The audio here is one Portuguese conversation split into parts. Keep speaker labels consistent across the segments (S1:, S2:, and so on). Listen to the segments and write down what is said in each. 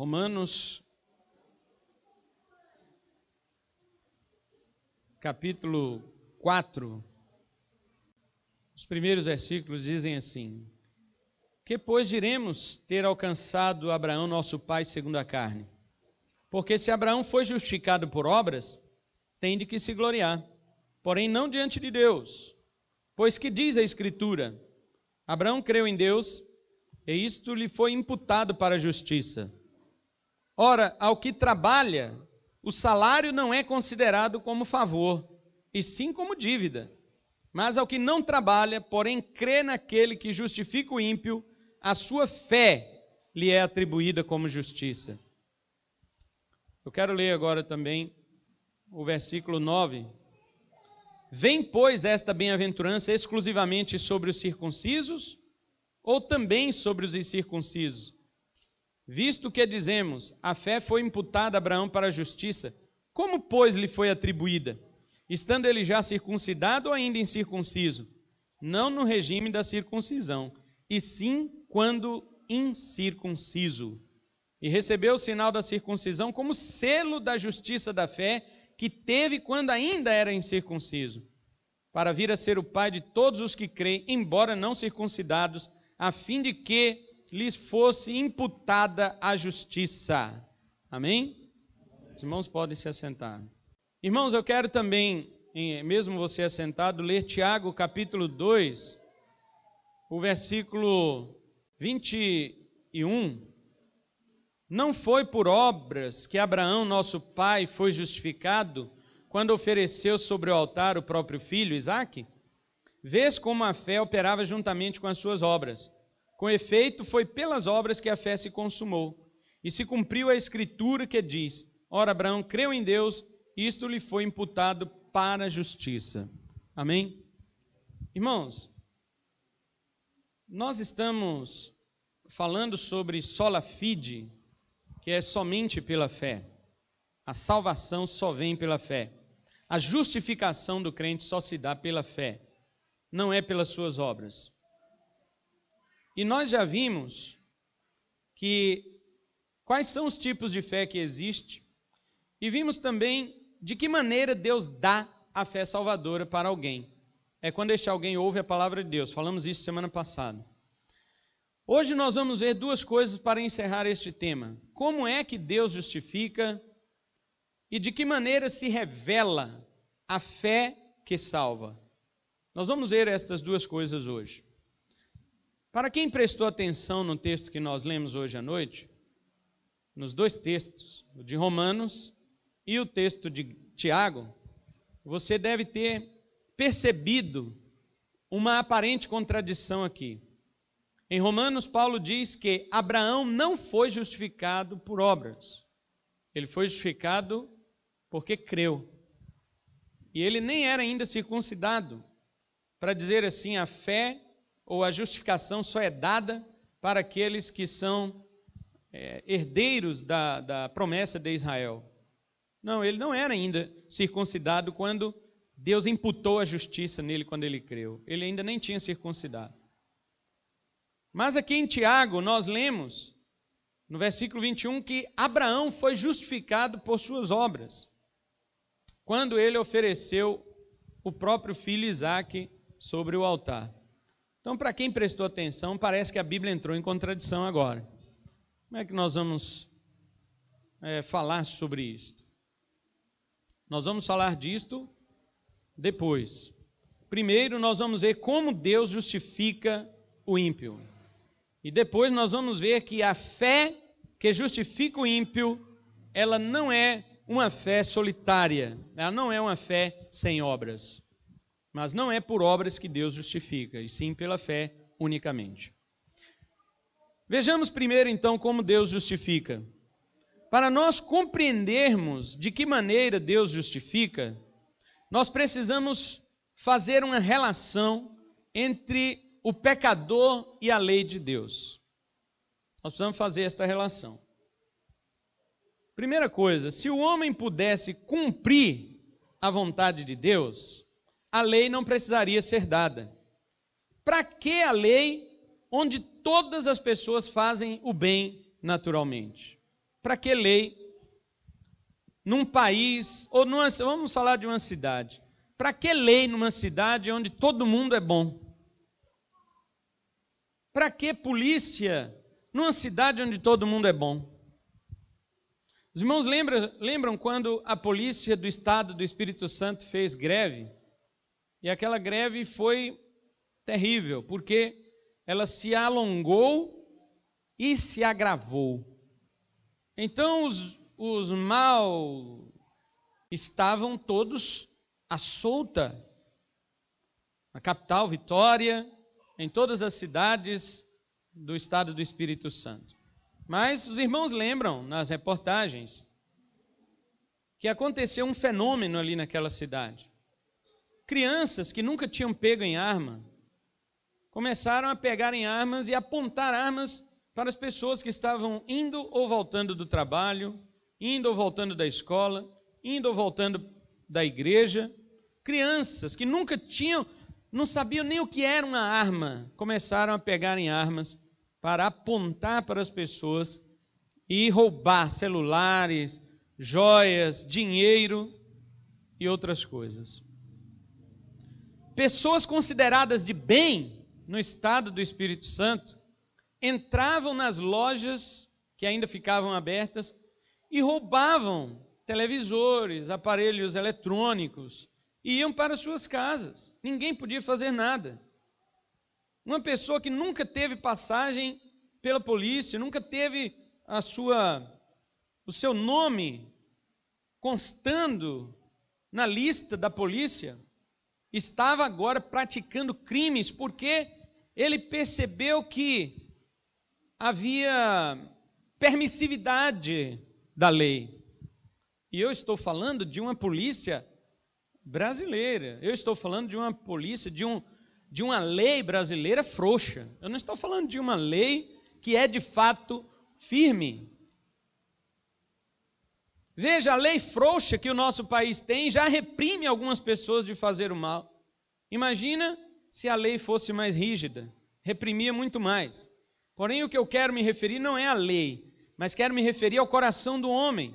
S1: Romanos, capítulo 4, os primeiros versículos dizem assim: que, pois, diremos ter alcançado Abraão, nosso pai, segundo a carne? Porque se Abraão foi justificado por obras, tem de que se gloriar, porém não diante de Deus. Pois que diz a Escritura? Abraão creu em Deus, e isto lhe foi imputado para a justiça. Ora, ao que trabalha, o salário não é considerado como favor, e sim como dívida. Mas ao que não trabalha, porém crê naquele que justifica o ímpio, a sua fé lhe é atribuída como justiça. Eu quero ler agora também o versículo 9. Vem, pois, esta bem-aventurança exclusivamente sobre os circuncisos, ou também sobre os incircuncisos? Visto que dizemos, a fé foi imputada a Abraão para a justiça, como, pois, lhe foi atribuída? Estando ele já circuncidado ou ainda incircunciso? Não no regime da circuncisão, e sim quando incircunciso. E recebeu o sinal da circuncisão como selo da justiça da fé que teve quando ainda era incircunciso, para vir a ser o pai de todos os que creem, embora não circuncidados, a fim de que lhes fosse imputada a justiça. Amém? Os irmãos podem se assentar. Irmãos, eu quero também, mesmo você assentado, ler Tiago capítulo 2, o versículo 21. Não foi por obras que Abraão, nosso pai, foi justificado quando ofereceu sobre o altar o próprio filho, Isaque? Vês como a fé operava juntamente com as suas obras. Com efeito, foi pelas obras que a fé se consumou. E se cumpriu a escritura que diz: ora, Abraão creu em Deus, e isto lhe foi imputado para a justiça. Amém? Irmãos, nós estamos falando sobre sola fide, que é somente pela fé. A salvação só vem pela fé. A justificação do crente só se dá pela fé, não é pelas suas obras. E nós já vimos quais são os tipos de fé que existem, e vimos também de que maneira Deus dá a fé salvadora para alguém. É quando este alguém ouve a palavra de Deus. Falamos isso semana passada. Hoje nós vamos ver duas coisas para encerrar este tema. Como é que Deus justifica e de que maneira se revela a fé que salva. Nós vamos ver estas duas coisas hoje. Para quem prestou atenção no texto que nós lemos hoje à noite, nos dois textos, o de Romanos e o texto de Tiago, você deve ter percebido uma aparente contradição aqui. Em Romanos, Paulo diz que Abraão não foi justificado por obras. Ele foi justificado porque creu. E ele nem era ainda circuncidado. Para dizer assim, a fé ou a justificação só é dada para aqueles que são herdeiros da promessa de Israel. Não, ele não era ainda circuncidado quando Deus imputou a justiça nele quando ele creu. Ele ainda nem tinha circuncidado. Mas aqui em Tiago nós lemos, no versículo 21, que Abraão foi justificado por suas obras, quando ele ofereceu o próprio filho Isaque sobre o altar. Então, para quem prestou atenção, parece que a Bíblia entrou em contradição agora. Como é que nós vamos falar sobre isto? Nós vamos falar disto depois. Primeiro, nós vamos ver como Deus justifica o ímpio. E depois nós vamos ver que a fé que justifica o ímpio, ela não é uma fé solitária, ela não é uma fé sem obras. Mas não é por obras que Deus justifica, e sim pela fé unicamente. Vejamos primeiro então como Deus justifica. Para nós compreendermos de que maneira Deus justifica, nós precisamos fazer uma relação entre o pecador e a lei de Deus. Nós precisamos fazer esta relação. Primeira coisa, se o homem pudesse cumprir a vontade de Deus, a lei não precisaria ser dada. Para que a lei onde todas as pessoas fazem o bem naturalmente? Para que lei num país, ou vamos falar de uma cidade. Para que lei numa cidade onde todo mundo é bom? Para que polícia numa cidade onde todo mundo é bom? Os irmãos lembram quando a polícia do Estado do Espírito Santo fez greve? E aquela greve foi terrível, porque ela se alongou e se agravou. Então os mal estavam todos à solta. Na capital, Vitória, em todas as cidades do Estado do Espírito Santo. Mas os irmãos lembram, nas reportagens, que aconteceu um fenômeno ali naquela cidade. Crianças que nunca tinham pego em arma, começaram a pegar em armas e apontar armas para as pessoas que estavam indo ou voltando do trabalho, indo ou voltando da escola, indo ou voltando da igreja. Crianças que nunca não sabiam nem o que era uma arma, começaram a pegar em armas para apontar para as pessoas e roubar celulares, joias, dinheiro e outras coisas. Pessoas consideradas de bem no estado do Espírito Santo entravam nas lojas que ainda ficavam abertas e roubavam televisores, aparelhos eletrônicos e iam para suas casas. Ninguém podia fazer nada. Uma pessoa que nunca teve passagem pela polícia, nunca teve o seu nome constando na lista da polícia, estava agora praticando crimes porque ele percebeu que havia permissividade da lei. E eu estou falando de uma polícia brasileira. Eu estou falando de uma polícia, de uma lei brasileira frouxa. Eu não estou falando de uma lei que é de fato firme. Veja, a lei frouxa que o nosso país tem já reprime algumas pessoas de fazer o mal. Imagina se a lei fosse mais rígida, reprimia muito mais. Porém, o que eu quero me referir não é à lei, mas quero me referir ao coração do homem.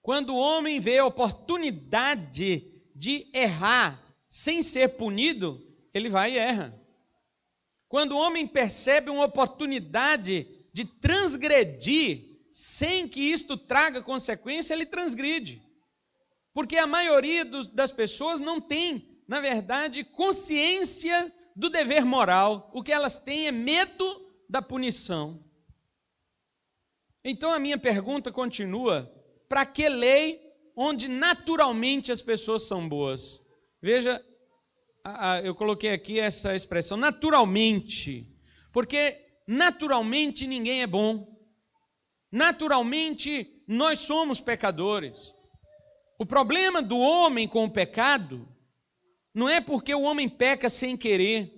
S1: Quando o homem vê a oportunidade de errar sem ser punido, ele vai e erra. Quando o homem percebe uma oportunidade de transgredir sem que isto traga consequência, ele transgride. Porque a maioria das pessoas não tem, na verdade, consciência do dever moral. O que elas têm é medo da punição. Então a minha pergunta continua: para que lei onde naturalmente as pessoas são boas? Veja, eu coloquei aqui essa expressão, naturalmente, porque naturalmente ninguém é bom. Naturalmente nós somos pecadores. O problema do homem com o pecado não é porque o homem peca sem querer,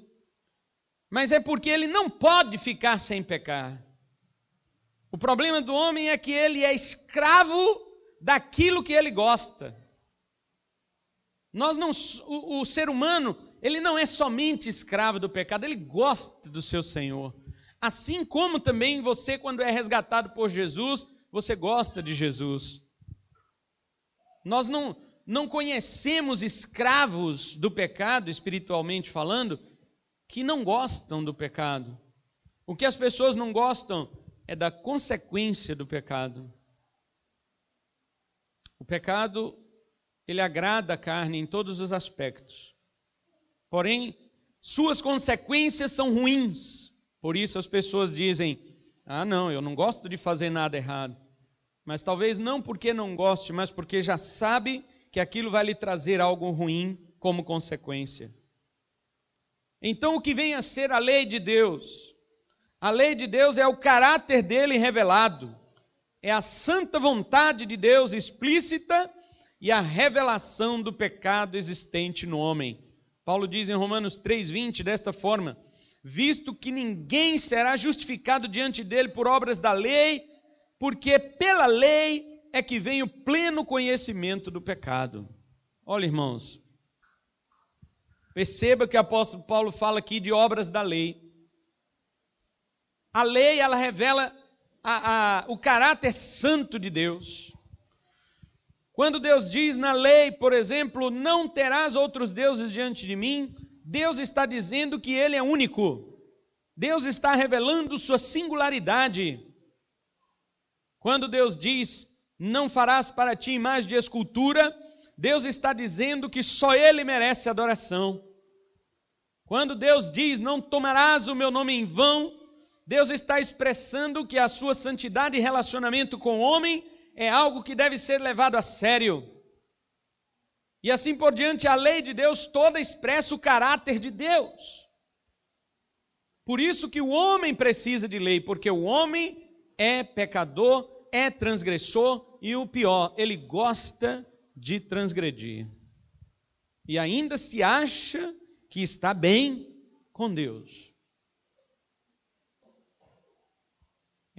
S1: mas é porque ele não pode ficar sem pecar. O problema do homem é que ele é escravo daquilo que ele gosta. O ser humano, ele não é somente escravo do pecado, ele gosta do seu Senhor. Assim como também você, quando é resgatado por Jesus, você gosta de Jesus. Nós não conhecemos escravos do pecado, espiritualmente falando, que não gostam do pecado. O que as pessoas não gostam é da consequência do pecado. O pecado, ele agrada a carne em todos os aspectos. Porém, suas consequências são ruins. Por isso as pessoas dizem: não, eu não gosto de fazer nada errado. Mas talvez não porque não goste, mas porque já sabe que aquilo vai lhe trazer algo ruim como consequência. Então o que vem a ser a lei de Deus? A lei de Deus é o caráter dele revelado. É a santa vontade de Deus explícita e a revelação do pecado existente no homem. Paulo diz em Romanos 3:20 desta forma: visto que ninguém será justificado diante dele por obras da lei, porque pela lei é que vem o pleno conhecimento do pecado. Olha, irmãos, perceba que o apóstolo Paulo fala aqui de obras da lei. A lei, ela revela o caráter santo de Deus. Quando Deus diz na lei, por exemplo, não terás outros deuses diante de mim, Deus está dizendo que Ele é único. Deus está revelando sua singularidade. Quando Deus diz, não farás para ti imagem de escultura, Deus está dizendo que só Ele merece adoração. Quando Deus diz, não tomarás o meu nome em vão, Deus está expressando que a sua santidade e relacionamento com o homem é algo que deve ser levado a sério. E assim por diante, a lei de Deus toda expressa o caráter de Deus. Por isso que o homem precisa de lei, porque o homem é pecador, é transgressor e o pior, ele gosta de transgredir. E ainda se acha que está bem com Deus.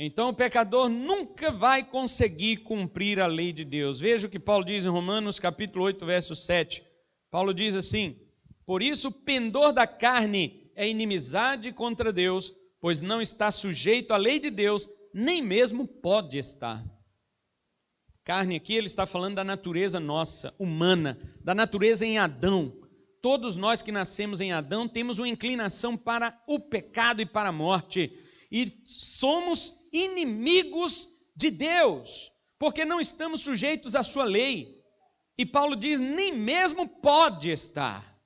S1: Então o pecador nunca vai conseguir cumprir a lei de Deus. Veja o que Paulo diz em Romanos capítulo 8, verso 7. Paulo diz assim: por isso o pendor da carne é inimizade contra Deus, pois não está sujeito à lei de Deus, nem mesmo pode estar. Carne aqui ele está falando da natureza nossa, humana, da natureza em Adão. Todos nós que nascemos em Adão temos uma inclinação para o pecado e para a morte. E somos inimigos de Deus, porque não estamos sujeitos à sua lei. E Paulo diz, nem mesmo pode estar.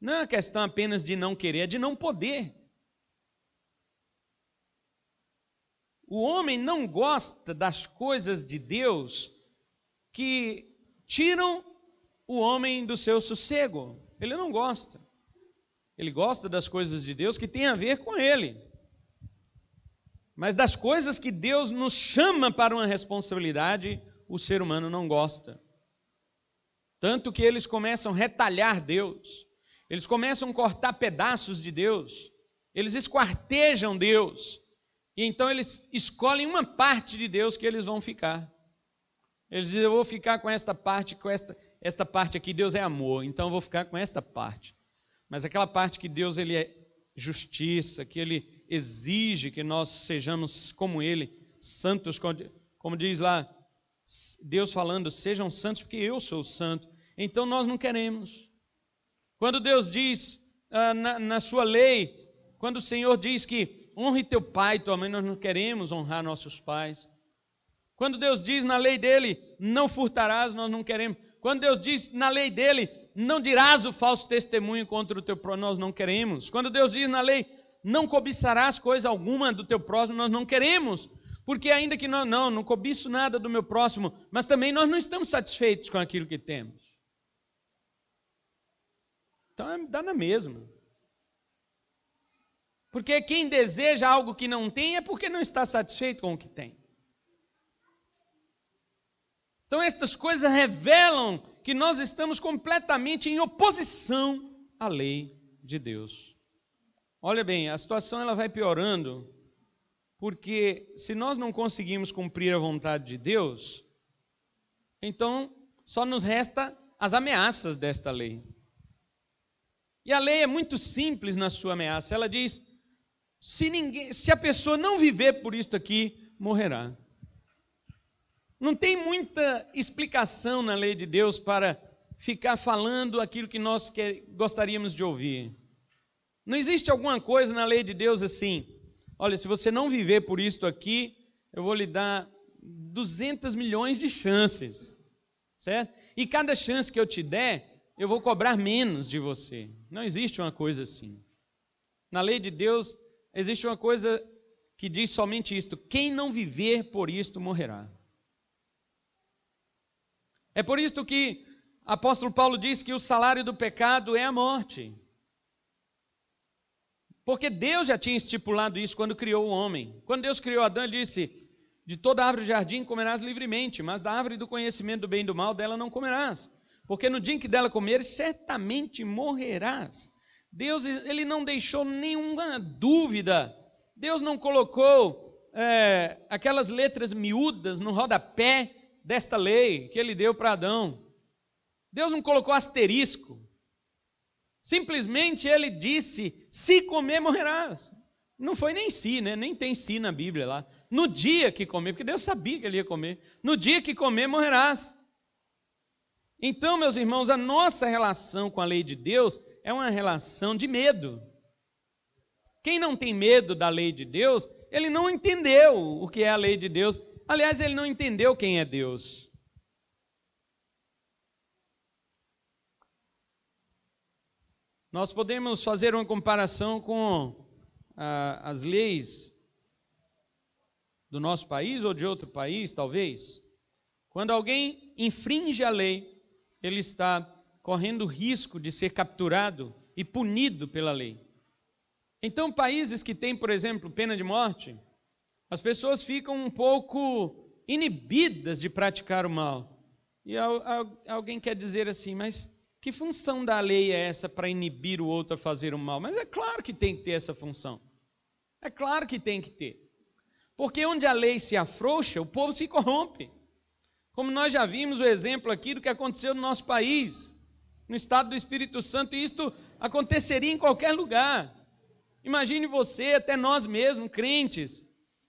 S1: Não é uma questão apenas de não querer, é de não poder. O homem não gosta das coisas de Deus que tiram o homem do seu sossego. Ele não gosta. Ele gosta das coisas de Deus que têm a ver com ele. Mas das coisas que Deus nos chama para uma responsabilidade, o ser humano não gosta. Tanto que eles começam a retalhar Deus. Eles começam a cortar pedaços de Deus. Eles esquartejam Deus. E então eles escolhem uma parte de Deus que eles vão ficar. Eles dizem, eu vou ficar com esta parte, esta parte aqui, Deus é amor, então eu vou ficar com esta parte. Mas aquela parte que Deus ele é justiça, que Ele exige que nós sejamos como Ele, santos, como diz lá, Deus falando, sejam santos porque eu sou santo. Então nós não queremos. Quando Deus diz na sua lei, quando o Senhor diz que honre teu pai e tua mãe, nós não queremos honrar nossos pais. Quando Deus diz na lei dele, não furtarás, nós não queremos. Quando Deus diz na lei dele, não dirás o falso testemunho contra o teu próximo, nós não queremos. Quando Deus diz na lei, não cobiçarás coisa alguma do teu próximo, nós não queremos. Porque ainda que nós não cobiço nada do meu próximo, mas também nós não estamos satisfeitos com aquilo que temos. Então dá na mesma. Porque quem deseja algo que não tem é porque não está satisfeito com o que tem. Então estas coisas revelam que nós estamos completamente em oposição à lei de Deus. Olha bem, a situação ela vai piorando, porque se nós não conseguimos cumprir a vontade de Deus, então só nos resta as ameaças desta lei. E a lei é muito simples na sua ameaça. Ela diz, se a pessoa não viver por isto aqui, morrerá. Não tem muita explicação na lei de Deus para ficar falando aquilo que nós gostaríamos de ouvir. Não existe alguma coisa na lei de Deus assim, olha, se você não viver por isto aqui, eu vou lhe dar 200 milhões de chances, certo? E cada chance que eu te der, eu vou cobrar menos de você. Não existe uma coisa assim. Na lei de Deus, existe uma coisa que diz somente isto, quem não viver por isto morrerá. É por isso que o apóstolo Paulo diz que o salário do pecado é a morte. Porque Deus já tinha estipulado isso quando criou o homem. Quando Deus criou Adão, ele disse, de toda árvore do jardim comerás livremente, mas da árvore do conhecimento do bem e do mal, dela não comerás. Porque no dia em que dela comeres, certamente morrerás. Deus ele não deixou nenhuma dúvida. Deus não colocou aquelas letras miúdas no rodapé desta lei que ele deu para Adão. Deus não colocou asterisco. Simplesmente ele disse, se comer morrerás. Não foi nem se, né? Nem tem se na Bíblia lá. no dia que comer, porque Deus sabia que ele ia comer. No dia que comer, morrerás. Então, meus irmãos, a nossa relação com a lei de Deus é uma relação de medo. Quem não tem medo da lei de Deus, ele não entendeu o que é a lei de Deus. Aliás, ele não entendeu quem é Deus. Nós podemos fazer uma comparação com as leis do nosso país ou de outro país, talvez. Quando alguém infringe a lei, ele está correndo o risco de ser capturado e punido pela lei. Então, países que têm, por exemplo, pena de morte, as pessoas ficam um pouco inibidas de praticar o mal. E alguém quer dizer assim, mas que função da lei é essa para inibir o outro a fazer o mal? Mas é claro que tem que ter essa função. É claro que tem que ter. Porque onde a lei se afrouxa, o povo se corrompe. Como nós já vimos o exemplo aqui do que aconteceu no nosso país, no estado do Espírito Santo, e isto aconteceria em qualquer lugar. Imagine você, até nós mesmos, crentes,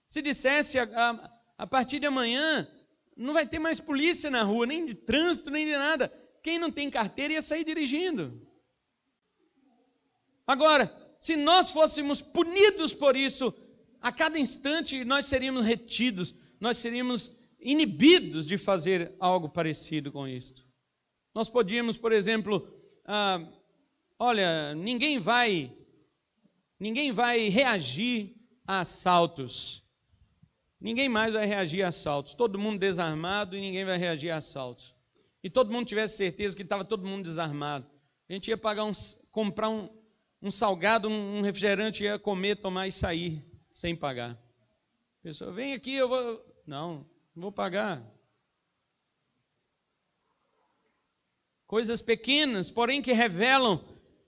S1: se dissesse a partir de amanhã, não vai ter mais polícia na rua, nem de trânsito, nem de nada. Quem não tem carteira ia sair dirigindo. Agora, se nós fôssemos punidos por isso, a cada instante nós seríamos retidos, nós seríamos inibidos de fazer algo parecido com isto. Nós podíamos, por exemplo, olha, ninguém vai reagir a assaltos. Ninguém mais vai reagir a assaltos. Todo mundo desarmado e ninguém vai reagir a assaltos. E todo mundo tivesse certeza que estava todo mundo desarmado. A gente ia comprar um salgado, um refrigerante, ia comer, tomar e sair sem pagar. A pessoa, vem aqui, eu vou... Não vou pagar. Coisas pequenas, porém que revelam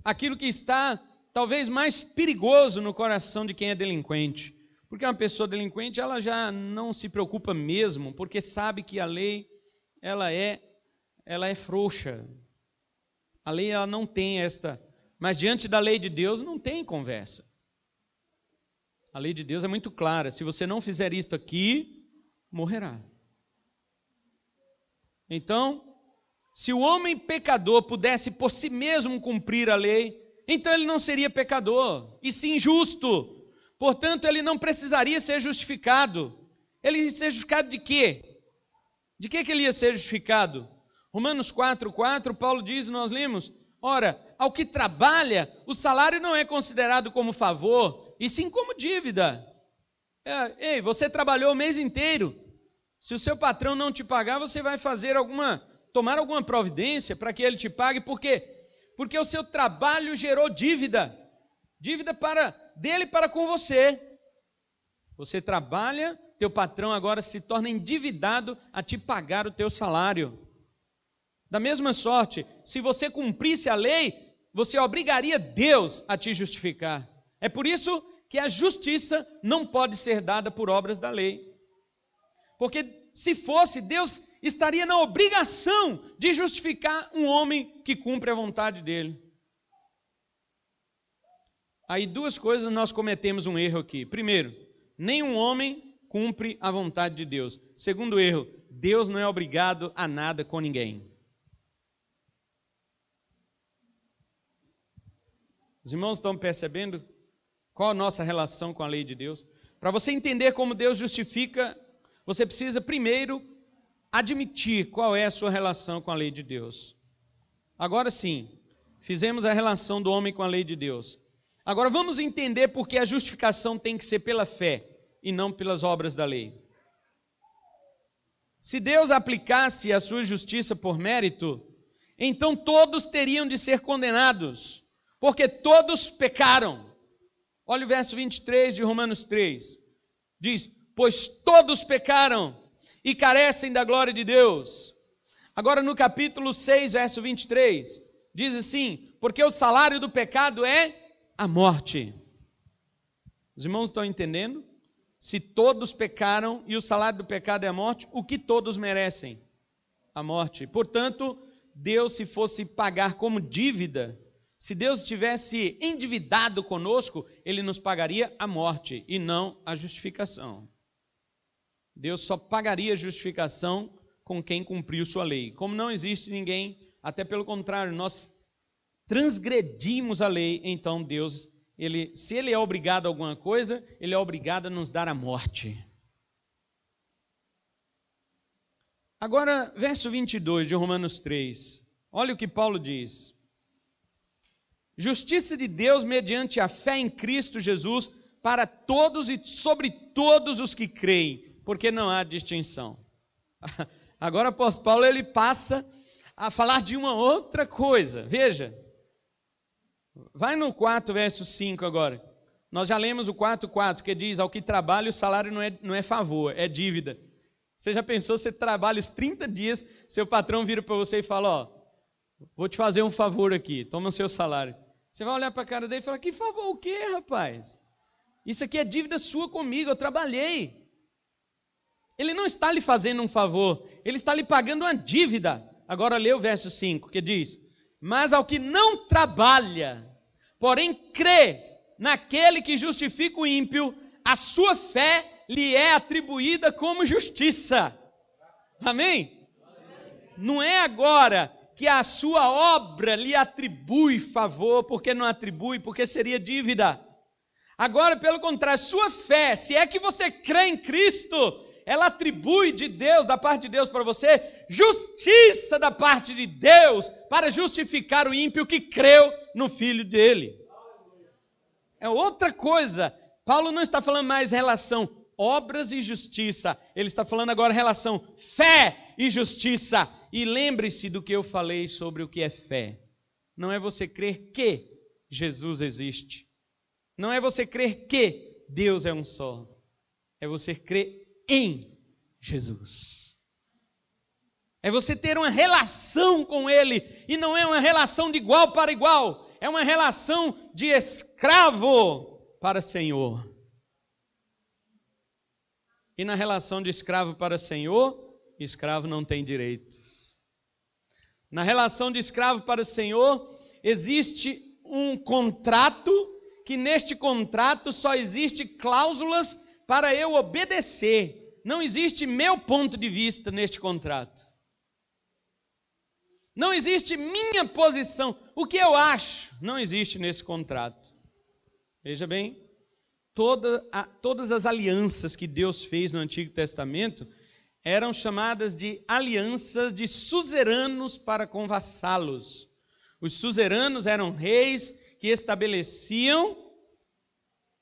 S1: aquilo que está talvez mais perigoso no coração de quem é delinquente. Porque uma pessoa delinquente, ela já não se preocupa mesmo, porque sabe que a lei, ela é frouxa. A lei, ela não tem esta... Mas diante da lei de Deus, não tem conversa. A lei de Deus é muito clara. Se você não fizer isto aqui, morrerá. Então, se o homem pecador pudesse por si mesmo cumprir a lei, então ele não seria pecador, e sim justo. Portanto, ele não precisaria ser justificado. Ele ia ser justificado de quê? De que ele ia ser justificado? Romanos 4:4, Paulo diz, nós lemos, ora, ao que trabalha, o salário não é considerado como favor, e sim como dívida. Ei, você trabalhou o mês inteiro. Se o seu patrão não te pagar, você vai tomar alguma providência para que ele te pague. Por quê? Porque o seu trabalho gerou dívida. Dívida dele para com você. Você trabalha, teu patrão agora se torna endividado a te pagar o teu salário. Da mesma sorte, se você cumprisse a lei, você obrigaria Deus a te justificar. É por isso que a justiça não pode ser dada por obras da lei. Porque se fosse, Deus estaria na obrigação de justificar um homem que cumpre a vontade dele. Aí duas coisas nós cometemos um erro aqui. Primeiro, nenhum homem cumpre a vontade de Deus. Segundo erro, Deus não é obrigado a nada com ninguém. Os irmãos estão percebendo qual a nossa relação com a lei de Deus? Para você entender como Deus justifica, você precisa primeiro admitir qual é a sua relação com a lei de Deus. Agora sim, fizemos a relação do homem com a lei de Deus. Agora vamos entender por que a justificação tem que ser pela fé e não pelas obras da lei. Se Deus aplicasse a sua justiça por mérito, então todos teriam de ser condenados, porque todos pecaram. Olha o verso 23 de Romanos 3. Diz, pois todos pecaram e carecem da glória de Deus. Agora no capítulo 6, verso 23, diz assim, porque o salário do pecado é a morte. Os irmãos estão entendendo? Se todos pecaram e o salário do pecado é a morte, o que todos merecem? A morte. Portanto, Deus, se fosse pagar como dívida, se Deus estivesse endividado conosco, Ele nos pagaria a morte e não a justificação. Deus só pagaria justificação com quem cumpriu sua lei. Como não existe ninguém, até pelo contrário, nós transgredimos a lei, então Deus, se Ele é obrigado a alguma coisa, Ele é obrigado a nos dar a morte. Agora, verso 22 de Romanos 3, olha o que Paulo diz. Justiça de Deus mediante a fé em Cristo Jesus para todos e sobre todos os que creem, porque não há distinção. Agora o apóstolo Paulo ele passa a falar de uma outra coisa. Veja, vai no 4, verso 5 agora. Nós já lemos o 4:4, que diz, ao que trabalha o salário não é favor, é dívida. Você já pensou, você trabalha os 30 dias, seu patrão vira para você e fala, ó, vou te fazer um favor aqui, toma o seu salário. Você vai olhar para a cara dele e falar, que favor o quê, rapaz? Isso aqui é dívida sua comigo, eu trabalhei. Ele não está lhe fazendo um favor, ele está lhe pagando uma dívida. Agora lê o verso 5, que diz, mas ao que não trabalha, porém crê naquele que justifica o ímpio, a sua fé lhe é atribuída como justiça. Amém? Não é agora que a sua obra lhe atribui favor, porque não atribui, porque seria dívida. Agora, pelo contrário, sua fé, se é que você crê em Cristo, ela atribui de Deus, da parte de Deus para você, justiça da parte de Deus, para justificar o ímpio que creu no Filho dele. É outra coisa. Paulo não está falando mais relação obras e justiça. Ele está falando agora relação fé e justiça. E lembre-se do que eu falei sobre o que é fé. Não é você crer que Jesus existe. Não é você crer que Deus é um só. É você crer em Jesus. É você ter uma relação com Ele. E não é uma relação de igual para igual. É uma relação de escravo para Senhor. E na relação de escravo para Senhor, escravo não tem direitos. Na relação de escravo para Senhor, existe um contrato, que neste contrato só existe cláusulas para eu obedecer. Não existe meu ponto de vista neste contrato. Não existe minha posição. O que eu acho não existe nesse contrato. Veja bem, todas as alianças que Deus fez no Antigo Testamento eram chamadas de alianças de suzeranos para com vassalos. Os suzeranos eram reis que estabeleciam,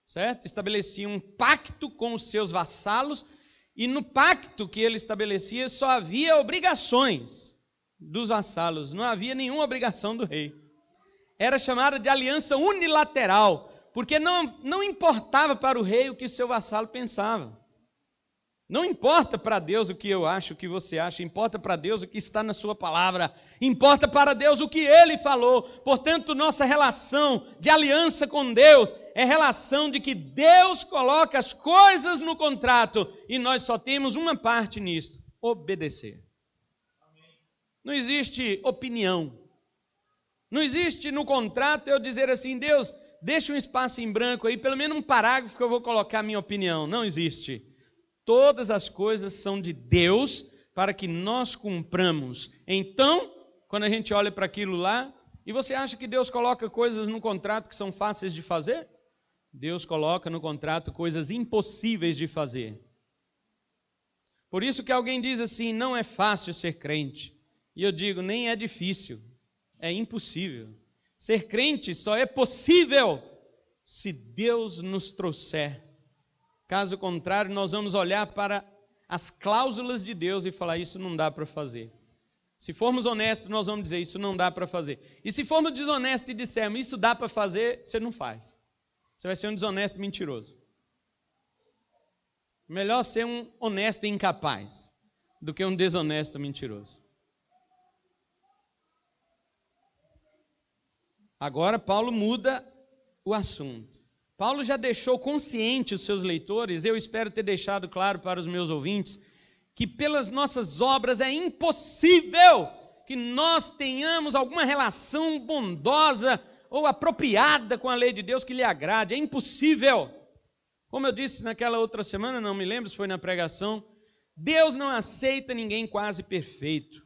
S1: certo? Estabeleciam um pacto com os seus vassalos, e no pacto que ele estabelecia só havia obrigações dos vassalos, não havia nenhuma obrigação do rei. Era chamada de aliança unilateral, porque não importava para o rei o que seu vassalo pensava. Não importa para Deus o que eu acho, o que você acha, importa para Deus o que está na sua palavra, importa para Deus o que Ele falou. Portanto, nossa relação de aliança com Deus é relação de que Deus coloca as coisas no contrato e nós só temos uma parte nisso: obedecer. Não existe opinião. Não existe no contrato eu dizer assim, Deus, deixa um espaço em branco aí, pelo menos um parágrafo que eu vou colocar a minha opinião. Não existe. Todas as coisas são de Deus para que nós cumpramos. Então, quando a gente olha para aquilo lá, e você acha que Deus coloca coisas no contrato que são fáceis de fazer? Deus coloca no contrato coisas impossíveis de fazer. Por isso que alguém diz assim, não é fácil ser crente. E eu digo, nem é difícil, é impossível. Ser crente só é possível se Deus nos trouxer. Caso contrário, nós vamos olhar para as cláusulas de Deus e falar, isso não dá para fazer. Se formos honestos, nós vamos dizer, isso não dá para fazer. E se formos desonestos e dissermos, isso dá para fazer, você não faz. Você vai ser um desonesto mentiroso. Melhor ser um honesto e incapaz do que um desonesto mentiroso. Agora Paulo muda o assunto. Paulo já deixou consciente os seus leitores, eu espero ter deixado claro para os meus ouvintes, que pelas nossas obras é impossível que nós tenhamos alguma relação bondosa ou apropriada com a lei de Deus que lhe agrade. É impossível. Como eu disse naquela outra semana, não me lembro se foi na pregação, Deus não aceita ninguém quase perfeito.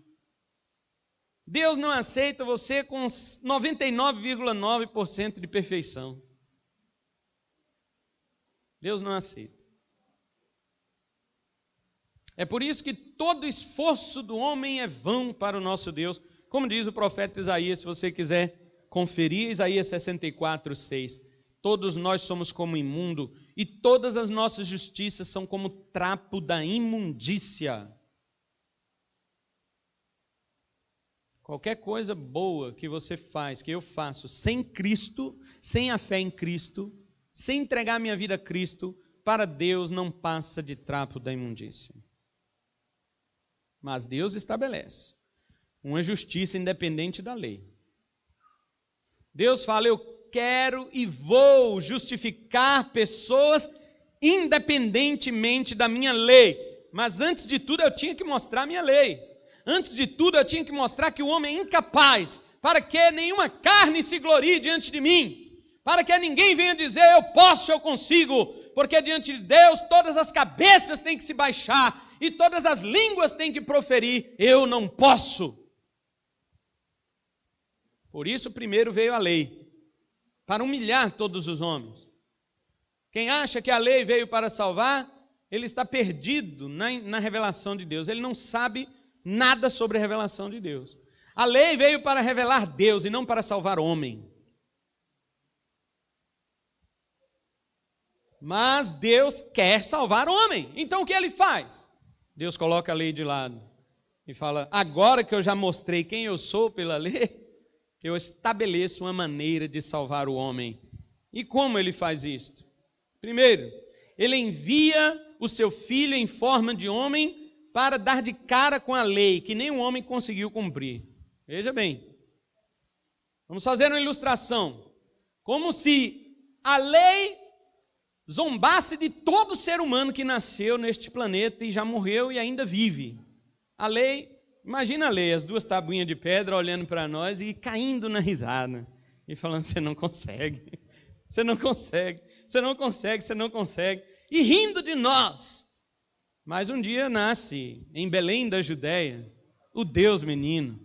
S1: Deus não aceita você com 99,9% de perfeição. Deus não aceita. É por isso que todo esforço do homem é vão para o nosso Deus. Como diz o profeta Isaías, se você quiser conferir, Isaías 64, 6. Todos nós somos como imundo, e todas as nossas justiças são como trapo da imundícia. Qualquer coisa boa que você faz, que eu faço, sem Cristo, sem a fé em Cristo, sem entregar minha vida a Cristo, para Deus não passa de trapo da imundícia. Mas Deus estabelece uma justiça independente da lei. Deus fala, eu quero e vou justificar pessoas independentemente da minha lei. Mas antes de tudo eu tinha que mostrar a minha lei. Antes de tudo eu tinha que mostrar que o homem é incapaz, para que nenhuma carne se glorie diante de mim, para que ninguém venha dizer eu posso, eu consigo, porque diante de Deus todas as cabeças têm que se baixar e todas as línguas têm que proferir, eu não posso. Por isso primeiro veio a lei, para humilhar todos os homens. Quem acha que a lei veio para salvar, ele está perdido na revelação de Deus, ele não sabe nada sobre a revelação de Deus. A lei veio para revelar Deus e não para salvar o homem. Mas Deus quer salvar o homem. Então o que ele faz? Deus coloca a lei de lado e fala, agora que eu já mostrei quem eu sou pela lei, eu estabeleço uma maneira de salvar o homem. E como ele faz isto? Primeiro, ele envia o seu filho em forma de homem para dar de cara com a lei, que nenhum homem conseguiu cumprir. Veja bem, vamos fazer uma ilustração. Como se a lei zombasse de todo ser humano que nasceu neste planeta e já morreu e ainda vive. A lei, imagina a lei, as duas tabuinhas de pedra olhando para nós e caindo na risada. E falando, você não consegue, você não consegue, você não consegue, você não consegue. E rindo de nós. Mas um dia nasce em Belém da Judéia o Deus menino.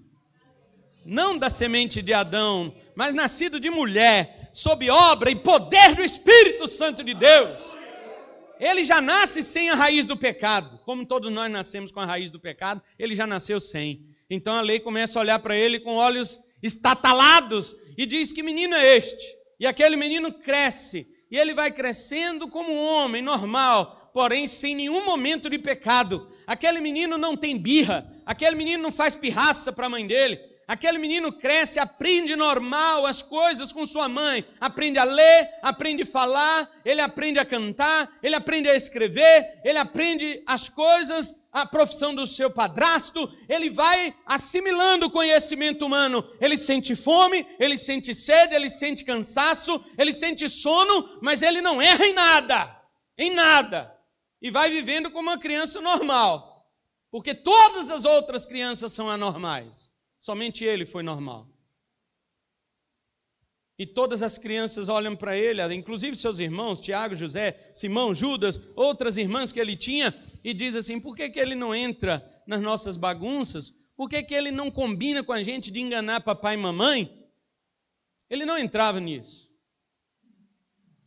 S1: Não da semente de Adão, mas nascido de mulher, sob obra e poder do Espírito Santo de Deus. Ele já nasce sem a raiz do pecado. Como todos nós nascemos com a raiz do pecado, ele já nasceu sem. Então a lei começa a olhar para ele com olhos estatalados e diz, que menino é este? E aquele menino cresce, e ele vai crescendo como um homem normal, porém sem nenhum momento de pecado. Aquele menino não tem birra, aquele menino não faz pirraça para a mãe dele. Aquele menino cresce, aprende normal as coisas com sua mãe, aprende a ler, aprende a falar, ele aprende a cantar, ele aprende a escrever, ele aprende as coisas, a profissão do seu padrasto, ele vai assimilando o conhecimento humano, ele sente fome, ele sente sede, ele sente cansaço, ele sente sono, mas ele não erra em nada, e vai vivendo como uma criança normal, porque todas as outras crianças são anormais. Somente ele foi normal. E todas as crianças olham para ele, inclusive seus irmãos, Tiago, José, Simão, Judas, outras irmãs que ele tinha, e diz assim, por que ele não entra nas nossas bagunças? Por que ele não combina com a gente de enganar papai e mamãe? Ele não entrava nisso.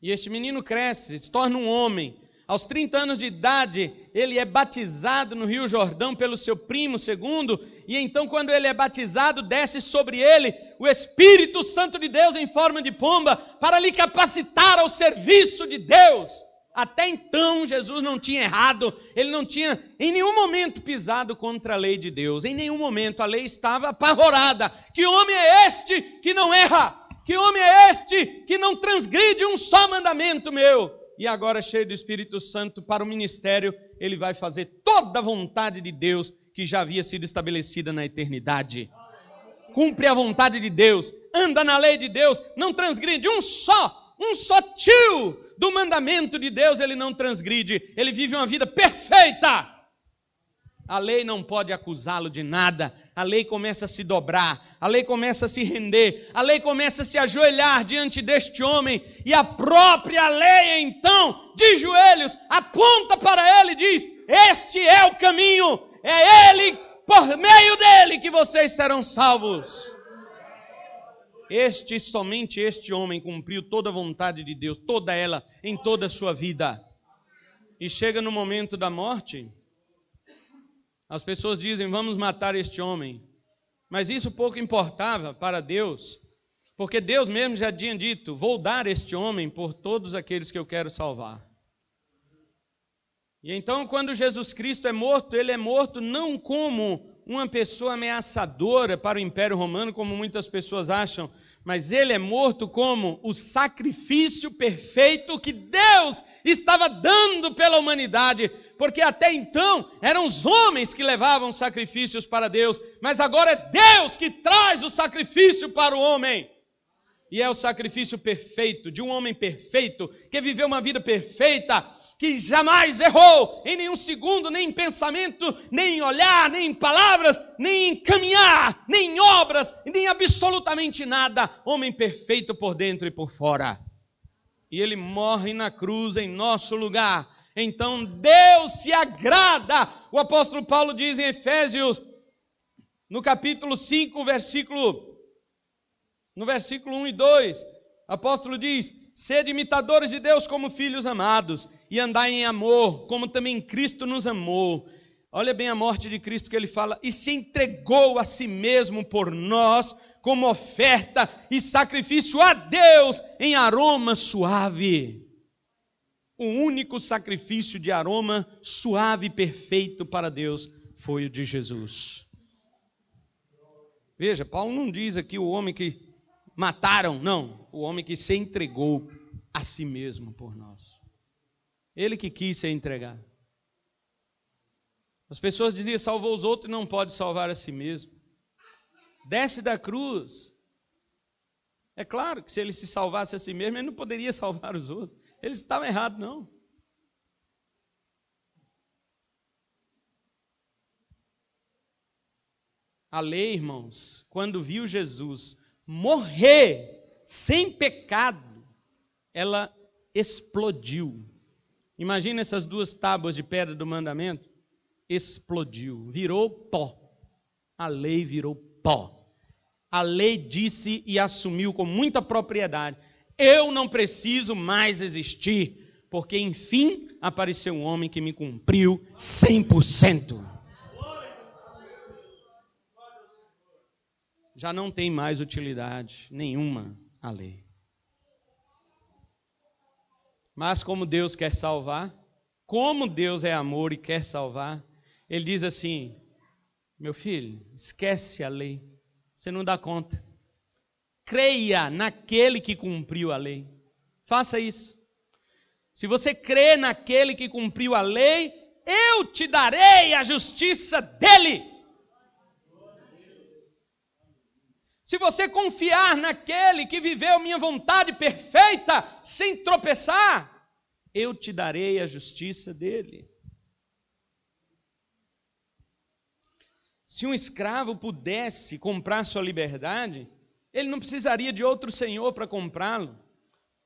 S1: E este menino cresce, se torna um homem. Aos 30 anos de idade, ele é batizado no Rio Jordão pelo seu primo segundo, e então quando ele é batizado, desce sobre ele o Espírito Santo de Deus em forma de pomba, para lhe capacitar ao serviço de Deus. Até então, Jesus não tinha errado, ele não tinha em nenhum momento pisado contra a lei de Deus, em nenhum momento a lei estava apavorada. Que homem é este que não erra? Que homem é este que não transgride um só mandamento meu? E agora, cheio do Espírito Santo para o ministério, ele vai fazer toda a vontade de Deus que já havia sido estabelecida na eternidade. Cumpre a vontade de Deus, anda na lei de Deus, não transgride um só tio do mandamento de Deus, ele não transgride, ele vive uma vida perfeita. A lei não pode acusá-lo de nada, a lei começa a se dobrar, a lei começa a se render, a lei começa a se ajoelhar diante deste homem, e a própria lei então, de joelhos, aponta para ele e diz, este é o caminho, é Ele, por meio dele que vocês serão salvos. Somente este homem cumpriu toda a vontade de Deus, toda ela, em toda a sua vida. E chega no momento da morte, as pessoas dizem, vamos matar este homem. Mas isso pouco importava para Deus, porque Deus mesmo já tinha dito, vou dar este homem por todos aqueles que eu quero salvar. E então, quando Jesus Cristo é morto, ele é morto não como uma pessoa ameaçadora para o Império Romano, como muitas pessoas acham, mas ele é morto como o sacrifício perfeito que Deus estava dando pela humanidade, porque até então eram os homens que levavam sacrifícios para Deus, mas agora é Deus que traz o sacrifício para o homem. E é o sacrifício perfeito, de um homem perfeito, que viveu uma vida perfeita, que jamais errou em nenhum segundo, nem em pensamento, nem em olhar, nem em palavras, nem em caminhar, nem em obras, nem absolutamente nada. Homem perfeito por dentro e por fora. E ele morre na cruz em nosso lugar. Então Deus se agrada. O apóstolo Paulo diz em Efésios, no capítulo 5, no versículo 1 e 2, o apóstolo diz, sede imitadores de Deus como filhos amados, e andai em amor, como também Cristo nos amou. Olha bem a morte de Cristo que ele fala, e se entregou a si mesmo por nós, como oferta e sacrifício a Deus em aroma suave. O único sacrifício de aroma suave e perfeito para Deus foi o de Jesus. Veja, Paulo não diz aqui o homem que mataram, não, o homem que se entregou a si mesmo por nós. Ele que quis se entregar. As pessoas diziam, salvou os outros e não pode salvar a si mesmo. Desce da cruz. É claro que se ele se salvasse a si mesmo, ele não poderia salvar os outros. Eles estavam errados, não. A lei, irmãos, quando viu Jesus morrer sem pecado, ela explodiu. Imagina essas duas tábuas de pedra do mandamento. Explodiu, virou pó. A lei virou pó. A lei disse e assumiu com muita propriedade, eu não preciso mais existir, porque enfim apareceu um homem que me cumpriu 100%. Já não tem mais utilidade nenhuma a lei. Mas como Deus quer salvar, como Deus é amor e quer salvar, Ele diz assim, meu filho, esquece a lei, você não dá conta. Creia naquele que cumpriu a lei. Faça isso. Se você crê naquele que cumpriu a lei, eu te darei a justiça dele. Se você confiar naquele que viveu minha vontade perfeita, sem tropeçar, eu te darei a justiça dele. Se um escravo pudesse comprar sua liberdade, ele não precisaria de outro senhor para comprá-lo.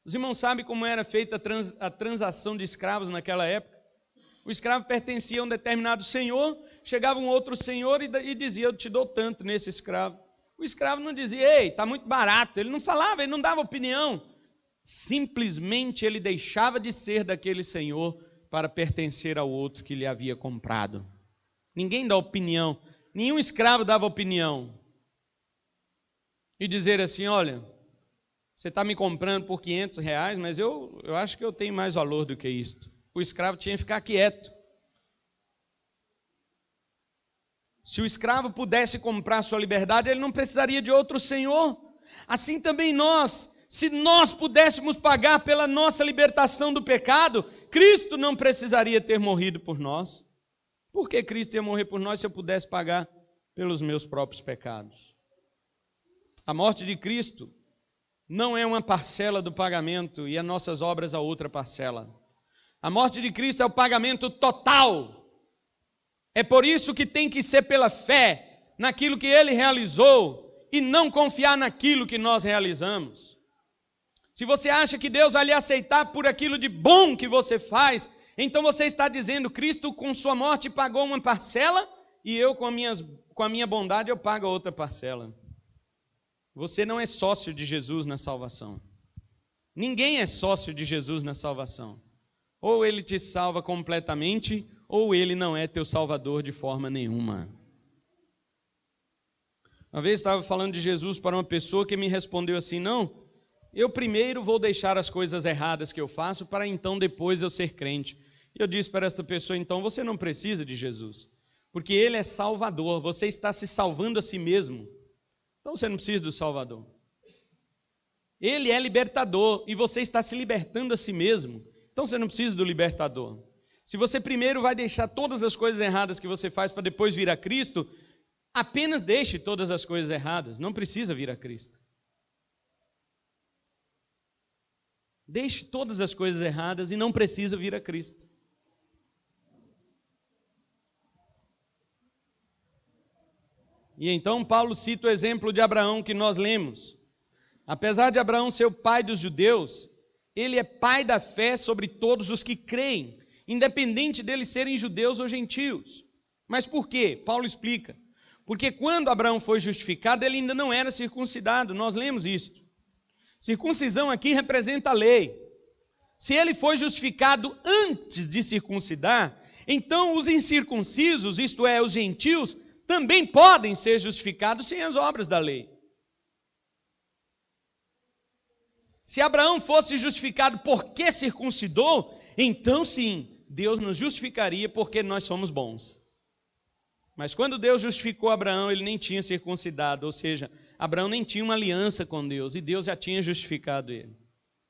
S1: Os irmãos sabem como era feita a transação de escravos naquela época? O escravo pertencia a um determinado senhor, chegava um outro senhor e dizia, eu te dou tanto nesse escravo. O escravo não dizia, ei, está muito barato. Ele não falava, ele não dava opinião. Simplesmente ele deixava de ser daquele senhor para pertencer ao outro que lhe havia comprado. Ninguém dá opinião. Nenhum escravo dava opinião. E dizer assim, olha, você está me comprando por R$500, mas eu acho que eu tenho mais valor do que isto. O escravo tinha que ficar quieto. Se o escravo pudesse comprar sua liberdade, ele não precisaria de outro senhor. Assim também nós, se nós pudéssemos pagar pela nossa libertação do pecado, Cristo não precisaria ter morrido por nós. Por que Cristo ia morrer por nós se eu pudesse pagar pelos meus próprios pecados? A morte de Cristo não é uma parcela do pagamento e as nossas obras a outra parcela. A morte de Cristo é o pagamento total. É por isso que tem que ser pela fé naquilo que Ele realizou e não confiar naquilo que nós realizamos. Se você acha que Deus vai lhe aceitar por aquilo de bom que você faz, Então você está dizendo, Cristo com sua morte pagou uma parcela e eu com a minha bondade eu pago a outra parcela. Você não é sócio de Jesus na salvação. Ninguém é sócio de Jesus na salvação. Ou ele te salva completamente, ou ele não é teu salvador de forma nenhuma. Uma vez estava falando de Jesus para uma pessoa que me respondeu assim, não, eu primeiro vou deixar as coisas erradas que eu faço para então depois eu ser crente. E eu disse para esta pessoa, então você não precisa de Jesus, porque Ele é Salvador, você está se salvando a si mesmo, então você não precisa do Salvador. Ele é libertador e você está se libertando a si mesmo, então você não precisa do libertador. Se você primeiro vai deixar todas as coisas erradas que você faz para depois vir a Cristo, apenas deixe todas as coisas erradas, não precisa vir a Cristo. Deixe todas as coisas erradas e não precisa vir a Cristo. E então Paulo cita o exemplo de Abraão que nós lemos. Apesar de Abraão ser o pai dos judeus, ele é pai da fé sobre todos os que creem, independente deles serem judeus ou gentios. Mas por quê? Paulo explica. Porque quando Abraão foi justificado, ele ainda não era circuncidado, nós lemos isso. Circuncisão aqui representa a lei. Se ele foi justificado antes de circuncidar, então os incircuncisos, isto é, os gentios, também podem ser justificados sem as obras da lei. Se Abraão fosse justificado porque circuncidou, então sim, Deus nos justificaria porque nós somos bons. Mas quando Deus justificou Abraão, ele nem tinha circuncidado, ou seja, Abraão nem tinha uma aliança com Deus, e Deus já tinha justificado ele.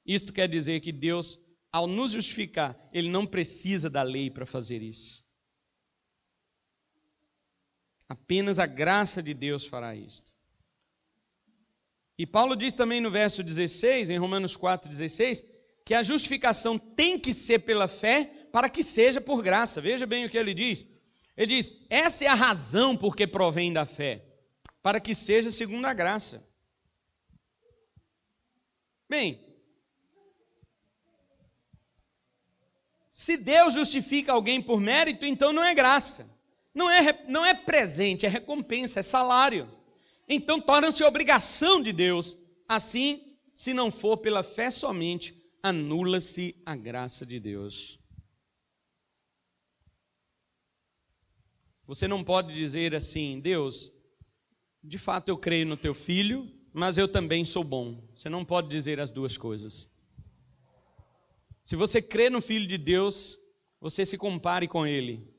S1: Isto quer dizer que Deus, ao nos justificar, ele não precisa da lei para fazer isso. Apenas a graça de Deus fará isto. E Paulo diz também no verso 16, em Romanos 4,16, que a justificação tem que ser pela fé para que seja por graça. Veja bem o que ele diz. Ele diz, essa é a razão por que provém da fé, para que seja segundo a graça. Bem, se Deus justifica alguém por mérito, então não é graça. Não é presente, é recompensa, é salário. Então torna-se obrigação de Deus. Assim, se não for pela fé somente, anula-se a graça de Deus. Você não pode dizer assim, Deus, de fato eu creio no teu filho, mas eu também sou bom. Você não pode dizer as duas coisas. Se você crê no Filho de Deus, você se compare com ele.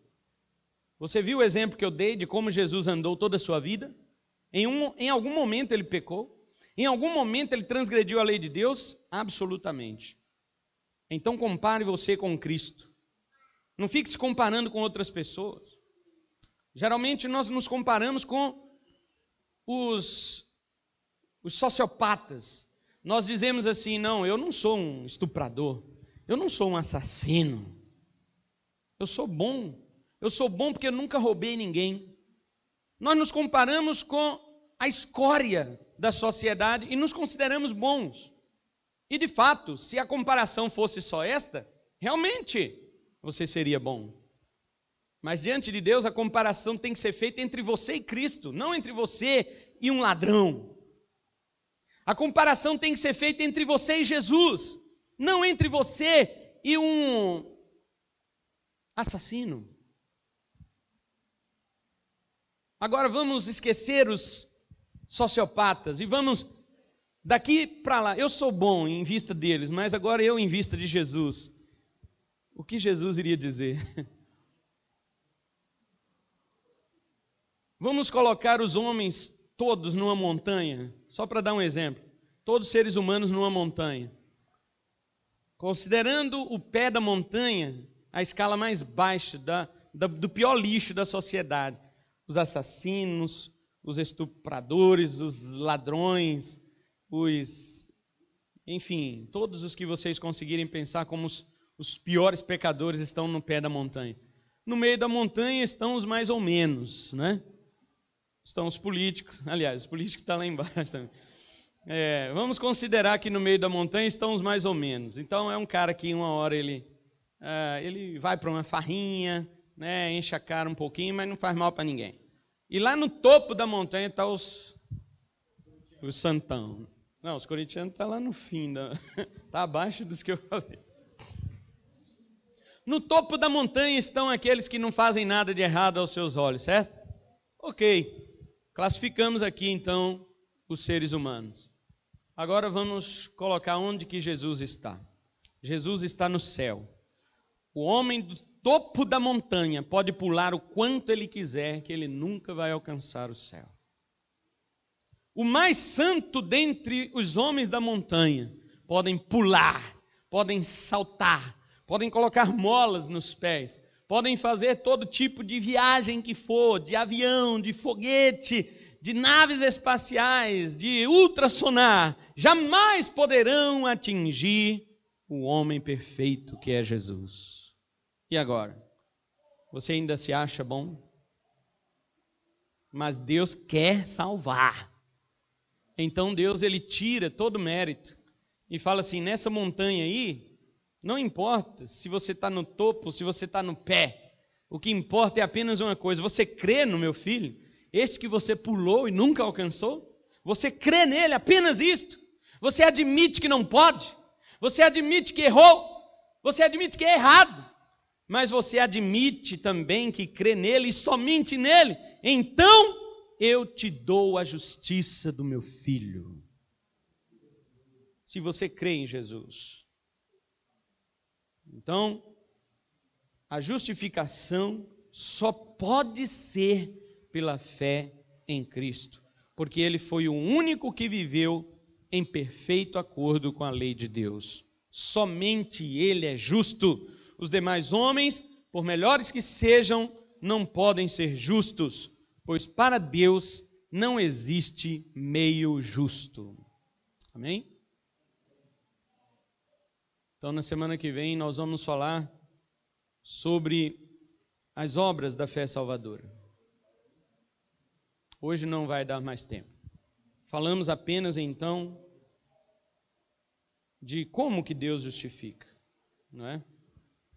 S1: Você viu o exemplo que eu dei de como Jesus andou toda a sua vida? Em algum momento ele pecou? Em algum momento ele transgrediu a lei de Deus? Absolutamente. Então compare você com Cristo. Não fique se comparando com outras pessoas. Geralmente nós nos comparamos com os sociopatas. Nós dizemos assim, não, eu não sou um estuprador, eu não sou um assassino, eu sou bom porque eu nunca roubei ninguém. Nós nos comparamos com a escória da sociedade e nos consideramos bons. E de fato, se a comparação fosse só esta, realmente você seria bom. Mas diante de Deus a comparação tem que ser feita entre você e Cristo, não entre você e um ladrão. A comparação tem que ser feita entre você e Jesus, não entre você e um assassino. Agora vamos esquecer os sociopatas e vamos daqui para lá. Eu sou bom em vista deles, mas agora eu em vista de Jesus. O que Jesus iria dizer? Vamos colocar os homens todos numa montanha, só para dar um exemplo. Todos os seres humanos numa montanha. Considerando o pé da montanha, a escala mais baixa do pior lixo da sociedade. Os assassinos, os estupradores, os ladrões, enfim, todos os que vocês conseguirem pensar como os piores pecadores estão no pé da montanha. No meio da montanha estão os mais ou menos, né? Estão os políticos, aliás, os políticos estão lá embaixo também. Vamos considerar que no meio da montanha estão os mais ou menos. Então é um cara que uma hora ele ele vai para uma farrinha, né, enche a cara um pouquinho, mas não faz mal para ninguém. E lá no topo da montanha está os santão. Não, os corintianos estão lá no fim, está abaixo dos que eu falei. No topo da montanha estão aqueles que não fazem nada de errado aos seus olhos, certo? Ok, classificamos aqui então os seres humanos. Agora vamos colocar onde que Jesus está. Jesus está no céu. O homem do topo da montanha pode pular o quanto ele quiser, que ele nunca vai alcançar o céu. O mais santo dentre os homens da montanha podem pular, podem saltar, podem colocar molas nos pés, podem fazer todo tipo de viagem que for, de avião, de foguete, de naves espaciais, de ultrassonar, jamais poderão atingir o homem perfeito que é Jesus. E agora? Você ainda se acha bom? Mas Deus quer salvar. Então Deus, ele tira todo o mérito e fala assim, nessa montanha aí, não importa se você está no topo, se você está no pé, o que importa é apenas uma coisa, você crê no meu filho, este que você pulou e nunca alcançou? Você crê nele, apenas isto? Você admite que não pode? Você admite que errou? Você admite que é errado? Mas você admite também que crê nele e somente nele? Então eu te dou a justiça do meu filho. Se você crê em Jesus. Então, a justificação só pode ser pela fé em Cristo, porque ele foi o único que viveu em perfeito acordo com a lei de Deus. Somente ele é justo. Os demais homens, por melhores que sejam, não podem ser justos, pois para Deus não existe meio justo. Amém? Então, na semana que vem, nós vamos falar sobre as obras da fé salvadora. Hoje não vai dar mais tempo. Falamos apenas, então, de como que Deus justifica, não é?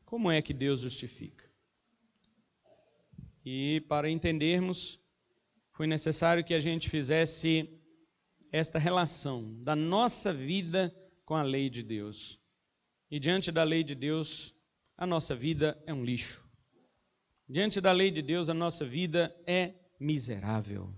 S1: Como é que Deus justifica? E para entendermos, foi necessário que a gente fizesse esta relação da nossa vida com a lei de Deus. E diante da lei de Deus, a nossa vida é um lixo. Diante da lei de Deus, a nossa vida é miserável.